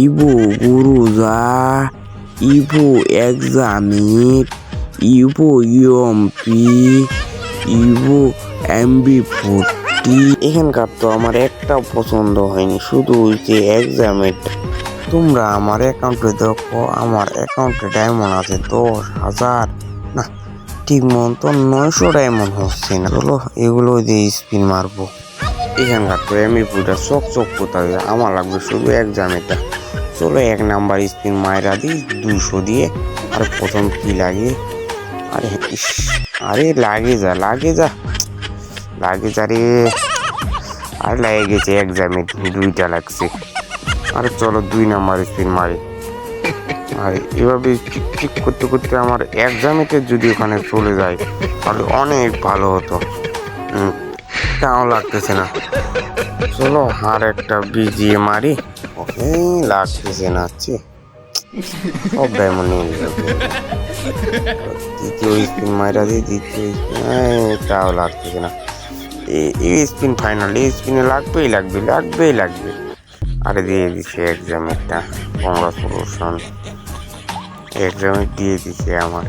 ইবো গুরুজা, ইবো এক্সামিট, ইবো UMP, ইবো MB40। এখানকার তো আমার একটাও পছন্দ হয়নি, শুধু ওই যে এক্সামিট। তোমরা আমার অ্যাকাউন্টে দেখো, আমার অ্যাকাউন্টে ডায়মন্ড আছে 10,000। না, ঠিক মতো 900 ডায়মন্ড হচ্ছে না। চলো এগুলো দিয়ে স্পিন মারবো। এখানকার তো MB40টা চক কোথায়, আমার লাগবে শুধু এক্সামিটটা। চলো 1 নাম্বার স্পিন মাইরা দিই 200 দিয়ে। আর প্রথম কি লাগে? আরে ইস, আরে লাগে যা রে। আর লাগে গেছে এক্সামিট, 2টা লাগছে। আরে চলো 2 নাম্বার স্পিন মারি। আর এভাবে ঠিক করতে করতে আমার এক্সামিটে যদি ওখানে চলে যায় তাহলে অনেক ভালো হতো। তাও লাগতেছে না। চলো আর একটা বিজিয়ে মারি। লাগতেছে না, সব ডায়মন্ড নিয়ে যাবে। দ্বিতীয় স্পিন মাইরা দিই, তাও লাগতেছে না। এই স্পিন ফাইনাল, এই স্পিনে লাগবেই। আরে দিয়ে দিছে এক্সামিটটা, কংগ্রাচুলেশন, এক্সামিট দিয়ে দিছে আমার।